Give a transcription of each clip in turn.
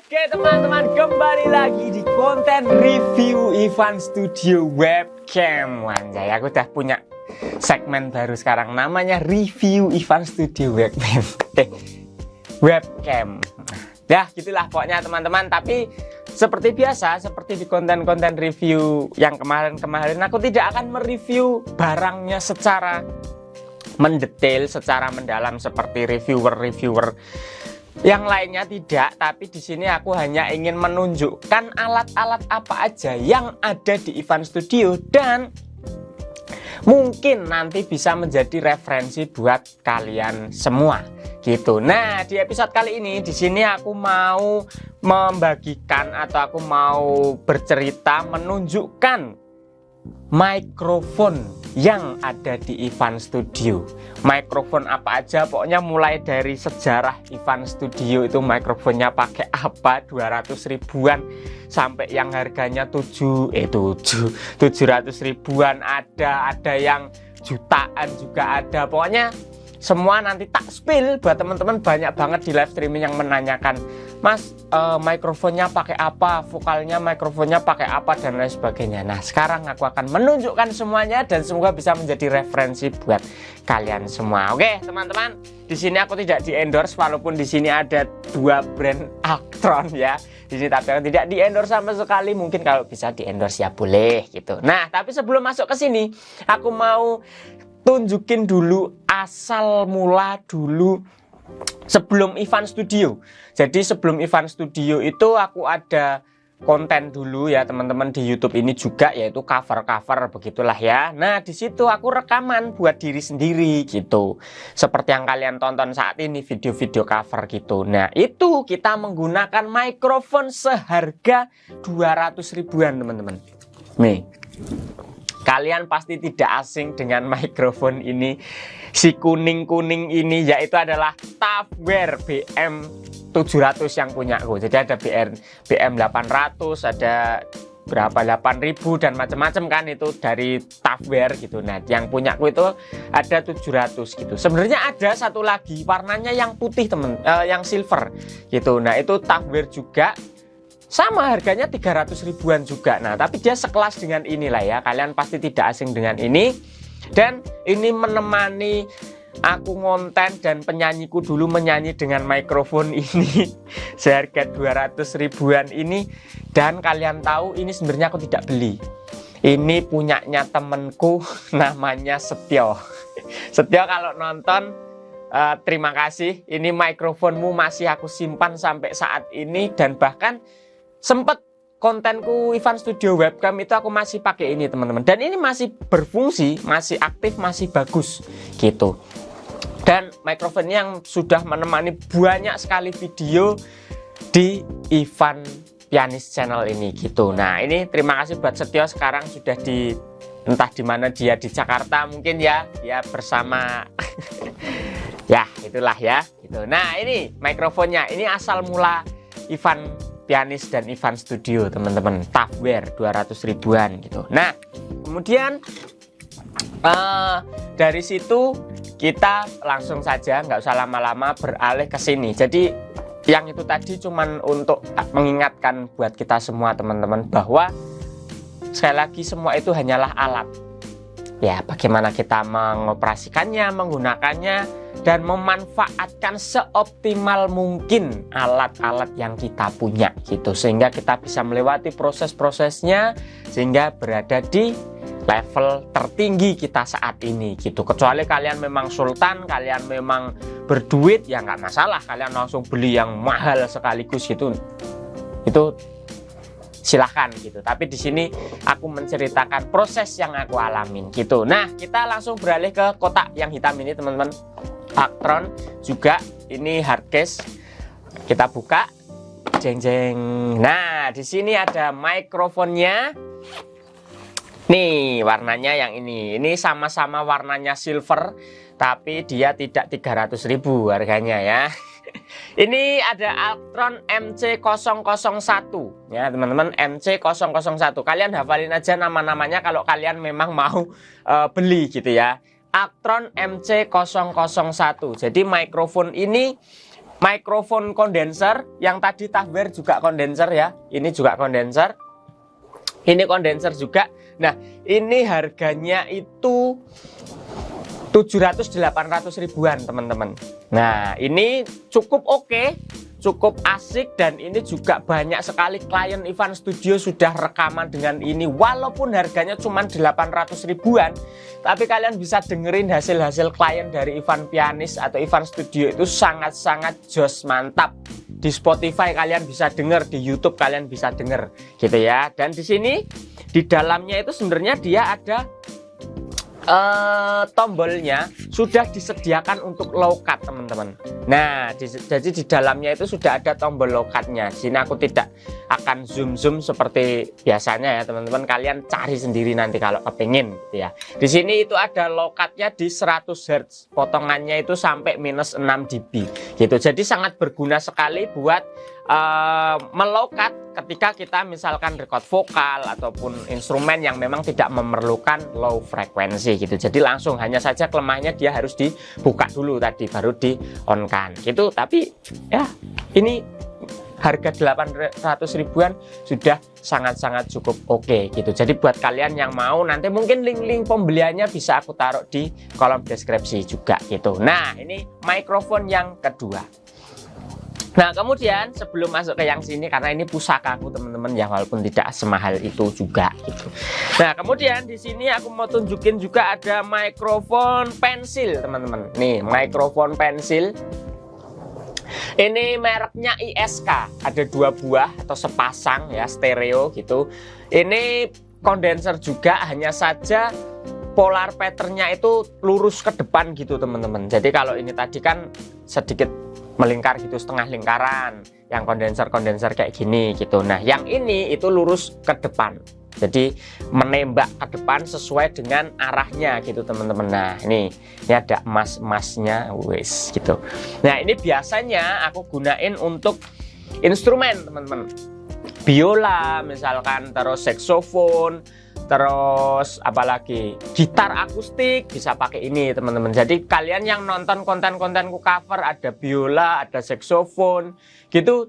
Oke teman-teman, kembali lagi di konten review Ivan Studio Webcam. Anjay, aku udah punya segmen baru sekarang, namanya review Ivan Studio Webcam. Webcam. Ya gitulah pokoknya teman-teman. Tapi seperti biasa, seperti di konten-konten review yang kemarin-kemarin, aku tidak akan mereview barangnya secara mendetail, secara mendalam seperti reviewer-reviewer yang lainnya, tidak. Tapi di sini aku hanya ingin menunjukkan alat-alat apa aja yang ada di Ivan Studio dan mungkin nanti bisa menjadi referensi buat kalian semua gitu. Nah, di episode kali ini di sini aku mau membagikan atau aku mau bercerita menunjukkan mikrofon yang ada di Ivan Studio. Mikrofon apa aja, pokoknya mulai dari sejarah Ivan Studio itu mikrofonnya pakai apa, 200 ribuan sampai yang harganya 700 ribuan ada yang jutaan juga ada. Pokoknya semua nanti tak spill buat teman-teman. Banyak banget di live streaming yang menanyakan, Mas, mikrofonnya pakai apa, vokalnya mikrofonnya pakai apa, dan lain sebagainya. Nah, sekarang aku akan menunjukkan semuanya dan semoga bisa menjadi referensi buat kalian semua. Oke, teman-teman, di sini aku tidak di endorse, walaupun di sini ada dua brand Actron ya. Di sini tapi aku tidak di endorse sama sekali. Mungkin kalau bisa di endorse ya boleh gitu. Nah, tapi sebelum masuk ke sini, aku mau tunjukin dulu asal mula dulu sebelum Ivan Studio. Jadi sebelum Ivan Studio itu aku ada konten dulu ya teman-teman di YouTube ini juga, yaitu cover-cover begitulah ya. Nah, di situ aku rekaman buat diri sendiri gitu. Seperti yang kalian tonton saat ini, video-video cover gitu. Nah, itu kita menggunakan mikrofon seharga 200 ribuan teman-teman. Nih. Kalian pasti tidak asing dengan mikrofon ini. Si kuning-kuning ini yaitu adalah Tavware BM700 yang punya aku. Jadi ada BM800, ada berapa 8000 dan macam-macam kan, itu dari Tavware gitu. Nah, yang punya aku itu ada 700 gitu. Sebenarnya ada satu lagi warnanya yang putih yang silver gitu. Nah, itu Tavware juga. Sama harganya 300 ribuan juga. Nah, tapi dia sekelas dengan inilah ya. Kalian pasti tidak asing dengan ini. Dan ini menemani aku ngonten dan penyanyiku dulu menyanyi dengan mikrofon ini seharga 200 ribuan ini. Dan kalian tahu ini sebenarnya aku tidak beli. Ini punyanya temenku namanya Setio. Setio, kalau nonton terima kasih. Ini mikrofonmu masih aku simpan sampai saat ini, dan bahkan sempet kontenku Ivan Studio Webcam itu aku masih pakai ini teman-teman, dan ini masih berfungsi, masih aktif, masih bagus gitu. Dan mikrofon yang sudah menemani banyak sekali video di Ivan Pianis channel ini gitu. Nah, ini terima kasih buat Setio, sekarang sudah di entah di mana dia, di Jakarta mungkin ya, dia bersama ya itulah ya gitu. Nah, ini mikrofonnya, ini asal mula Ivan Pianis dan Ivan Studio teman-teman, Tavware 200 ribuan gitu. Nah, kemudian dari situ kita langsung saja, nggak usah lama-lama, beralih ke sini. Jadi yang itu tadi cuman untuk mengingatkan buat kita semua teman-teman bahwa sekali lagi semua itu hanyalah alat. Ya, bagaimana kita mengoperasikannya, menggunakannya, dan memanfaatkan seoptimal mungkin alat-alat yang kita punya gitu, sehingga kita bisa melewati proses-prosesnya sehingga berada di level tertinggi kita saat ini gitu. Kecuali kalian memang sultan, kalian memang berduit, ya nggak masalah, kalian langsung beli yang mahal sekaligus gitu, itu silahkan gitu. Tapi di sini aku menceritakan proses yang aku alamin gitu. Nah, kita langsung beralih ke kotak yang hitam ini teman-teman. Actron juga, ini hardcase. Kita buka, jeng jeng. Nah, di sini ada mikrofonnya. Nih, warnanya yang ini. Ini sama-sama warnanya silver, tapi dia tidak 300 ribu harganya ya. Ini ada Actron MC001 ya teman-teman, MC001. Kalian hafalin aja nama-namanya kalau kalian memang mau beli gitu ya. Actron MC001. Jadi mikrofon ini mikrofon kondenser. Yang tadi Tavber juga kondenser ya. Ini juga kondenser. Ini kondenser juga. Nah, ini harganya itu 700-800 ribuan teman-teman. Nah, ini cukup oke, cukup asik, dan ini juga banyak sekali klien Ivan Studio sudah rekaman dengan ini. Walaupun harganya cuma 800 ribuan, tapi kalian bisa dengerin hasil-hasil klien dari Ivan Pianis atau Ivan Studio itu sangat-sangat jos, mantap. Di Spotify kalian bisa denger, di YouTube kalian bisa denger gitu ya. Dan di sini di dalamnya itu sebenarnya dia ada tombolnya sudah disediakan untuk low cut teman-teman. Nah, jadi di dalamnya itu sudah ada tombol low cutnya. Di sini aku tidak akan zoom seperti biasanya ya teman-teman. Kalian cari sendiri nanti kalau kepingin gitu ya. Di sini itu ada low cutnya di 100 Hz. Potongannya itu sampai minus 6 dB gitu. Jadi sangat berguna sekali buat melow cut ketika kita misalkan record vokal ataupun instrumen yang memang tidak memerlukan low frekuensi gitu. Jadi langsung hanya saja kelemahannya dia harus dibuka dulu tadi baru di on kan gitu. Tapi ya ini harga 800 ribuan sudah sangat-sangat cukup oke gitu. Jadi buat kalian yang mau, nanti mungkin link-link pembeliannya bisa aku taruh di kolom deskripsi juga gitu. Nah, ini mikrofon yang kedua. Nah, kemudian sebelum masuk ke yang sini, karena ini pusaka aku teman-teman ya, walaupun tidak semahal itu juga gitu. Nah, kemudian di sini aku mau tunjukin juga ada mikrofon pensil teman-teman. Nih, mikrofon pensil. Ini mereknya ISK, ada 2 buah atau sepasang ya, stereo gitu. Ini kondenser juga, hanya saja polar patternnya itu lurus ke depan gitu teman-teman. Jadi kalau ini tadi kan sedikit melingkar gitu, setengah lingkaran, yang kondenser kayak gini gitu. Nah, yang ini itu lurus ke depan, jadi menembak ke depan sesuai dengan arahnya gitu teman-teman. Nah, ini ada emas-emasnya wes gitu. Nah, ini biasanya aku gunain untuk instrumen teman-teman, biola misalkan, terus saksofon, terus apalagi gitar akustik bisa pakai ini teman-teman. Jadi kalian yang nonton konten-kontenku cover, ada biola, ada saksofon gitu,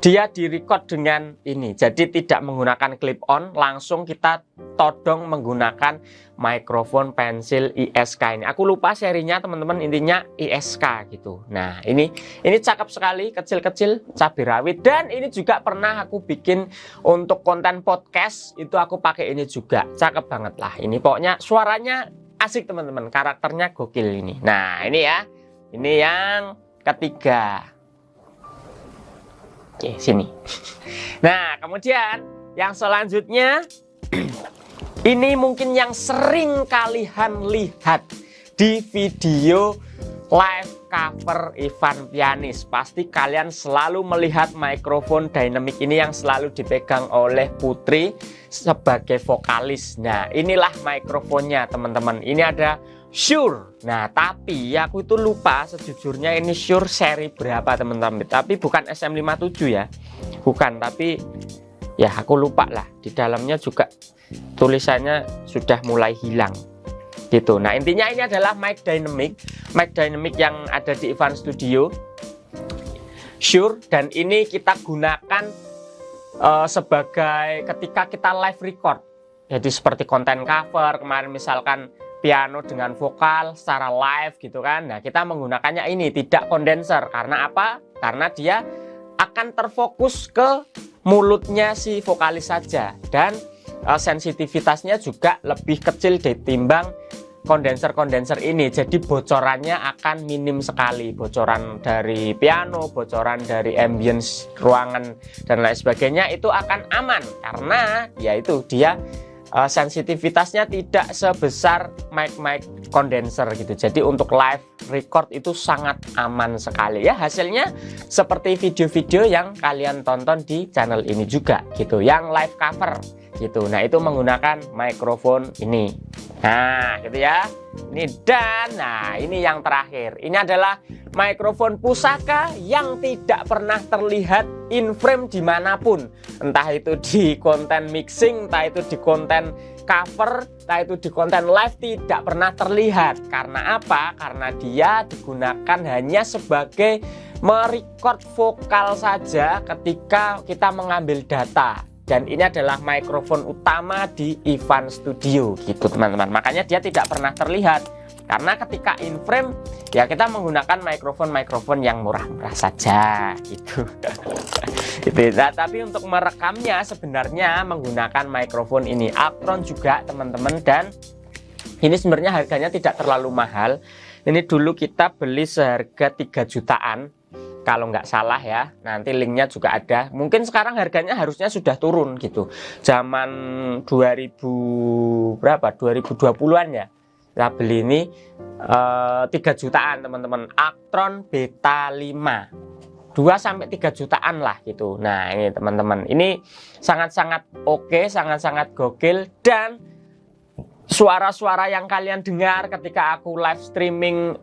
dia direcord dengan ini. Jadi tidak menggunakan clip on, langsung kita todong menggunakan mikrofon pensil ISK ini. Aku lupa serinya teman-teman, intinya ISK gitu. Nah, ini cakep sekali, kecil-kecil, cabai rawit, dan ini juga pernah aku bikin untuk konten podcast, itu aku pakai ini juga. Cakep banget lah. Ini pokoknya suaranya asik teman-teman, karakternya gokil ini. Nah, ini ya. Ini yang ketiga. Oke, sini. Nah, kemudian yang selanjutnya ini mungkin yang sering kalian lihat di video live cover Ivan Pianis. Pasti kalian selalu melihat mikrofon dynamic ini yang selalu dipegang oleh Putri sebagai vokalis. Nah, inilah mikrofonnya teman-teman. Ini ada Shure. Nah, tapi aku itu lupa sejujurnya ini Shure seri berapa teman-teman. Tapi bukan SM57 ya. Bukan, tapi ya aku lupa lah. Di dalamnya juga tulisannya sudah mulai hilang gitu. Nah, intinya ini adalah mic dynamic yang ada di Ivan Studio Shure, dan ini kita gunakan sebagai ketika kita live record. Jadi seperti konten cover kemarin misalkan piano dengan vokal secara live gitu kan. Nah, kita menggunakannya ini tidak kondenser. Karena apa? Karena dia akan terfokus ke mulutnya si vokalis saja, dan sensitivitasnya juga lebih kecil ditimbang kondenser ini. Jadi bocorannya akan minim sekali, bocoran dari piano, bocoran dari ambience ruangan dan lain sebagainya itu akan aman, karena yaitu dia sensitivitasnya tidak sebesar mic kondenser gitu. Jadi untuk live record itu sangat aman sekali ya. Hasilnya seperti video-video yang kalian tonton di channel ini juga gitu, yang live cover gitu. Nah, itu menggunakan mikrofon ini. Nah, gitu ya. Ini yang terakhir. Ini adalah mikrofon pusaka yang tidak pernah terlihat in frame dimanapun. Entah itu di konten mixing, entah itu di konten cover, entah itu di konten live, tidak pernah terlihat. Karena apa? Karena dia digunakan hanya sebagai merecord vokal saja ketika kita mengambil data. Dan ini adalah mikrofon utama di Ivan Studio gitu teman-teman. Makanya dia tidak pernah terlihat. Karena ketika in frame ya kita menggunakan mikrofon yang murah-murah saja gitu. Gitu. Nah, tapi untuk merekamnya sebenarnya menggunakan mikrofon ini Actron juga teman-teman, dan ini sebenarnya harganya tidak terlalu mahal. Ini dulu kita beli seharga 3 jutaan kalau nggak salah ya. Nanti linknya juga ada. Mungkin sekarang harganya harusnya sudah turun gitu. Zaman 2000 berapa? 2020-an ya. Kita beli ini 3 jutaan teman-teman. Actron Beta 5. 2-3 jutaan lah gitu. Nah ini teman-teman, ini sangat-sangat oke, sangat-sangat gokil. Dan suara-suara yang kalian dengar ketika aku live streaming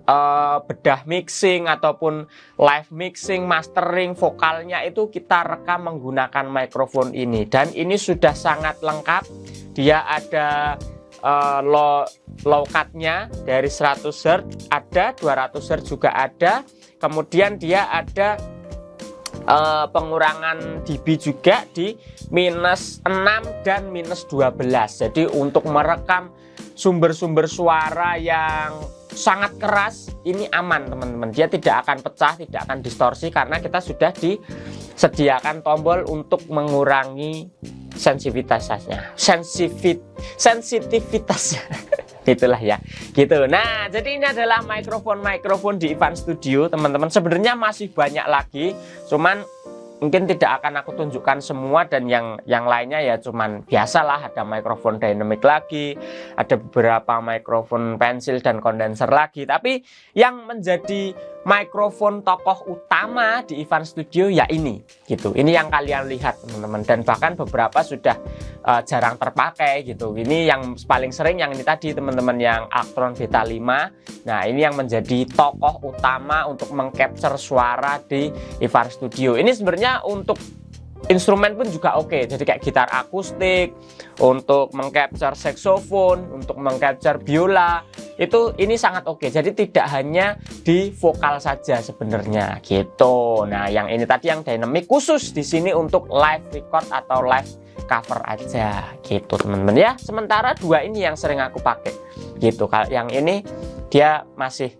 bedah mixing ataupun live mixing, mastering vokalnya itu kita rekam menggunakan mikrofon ini. Dan ini sudah sangat lengkap. Dia ada low cut-nya dari 100 Hz, ada 200 Hz juga ada. Kemudian dia ada pengurangan dB juga di -6 dan -12. Jadi untuk merekam sumber-sumber suara yang sangat keras ini aman teman-teman. Dia tidak akan pecah, tidak akan distorsi karena kita sudah disediakan tombol untuk mengurangi sensitivitasnya. Sensitivitasnya. Itulah ya gitu. Nah jadi ini adalah mikrofon di Ivan Studio teman-teman. Sebenarnya masih banyak lagi, cuman mungkin tidak akan aku tunjukkan semua. Dan yang lainnya ya cuman biasalah, ada mikrofon dynamic lagi, ada beberapa mikrofon pensil dan kondenser lagi. Tapi yang menjadi mikrofon tokoh utama di Ivan Studio ya ini gitu. Ini yang kalian lihat teman-teman, dan bahkan beberapa sudah jarang terpakai gitu. Ini yang paling sering yang ini tadi teman-teman, yang Actron Beta 5. Nah ini yang menjadi tokoh utama untuk mengcapture suara di Ivan Studio. Ini sebenarnya untuk instrumen pun juga oke. Jadi kayak gitar akustik, untuk mengcapture saxophone, untuk mengcapture biola, itu ini sangat oke. Jadi tidak hanya di vokal saja sebenarnya gitu. Nah yang ini tadi yang dynamic khusus di sini untuk live record atau live cover aja gitu teman-teman ya. Sementara dua ini yang sering aku pakai gitu. Kalau yang ini dia masih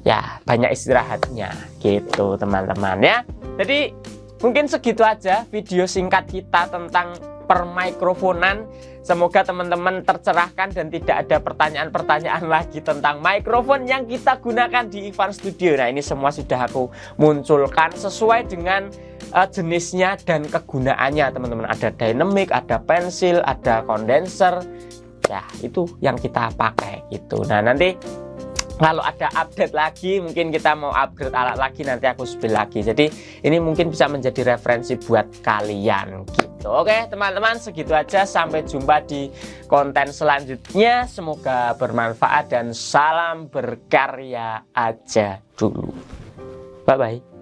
ya banyak istirahatnya gitu teman-teman ya. Jadi mungkin segitu aja video singkat kita tentang permikrofonan. Semoga teman-teman tercerahkan dan tidak ada pertanyaan-pertanyaan lagi tentang mikrofon yang kita gunakan di Ivan Studio. Nah ini semua sudah aku munculkan sesuai dengan jenisnya dan kegunaannya teman-teman. Ada dynamic, ada pensil, ada kondenser. Ya itu yang kita pakai gitu. Nah nanti kalau ada update lagi, mungkin kita mau upgrade alat lagi, nanti aku spill lagi. Jadi ini mungkin bisa menjadi referensi buat kalian gitu. Oke teman-teman, segitu aja. Sampai jumpa di konten selanjutnya. Semoga bermanfaat dan salam berkarya aja dulu. Bye-bye.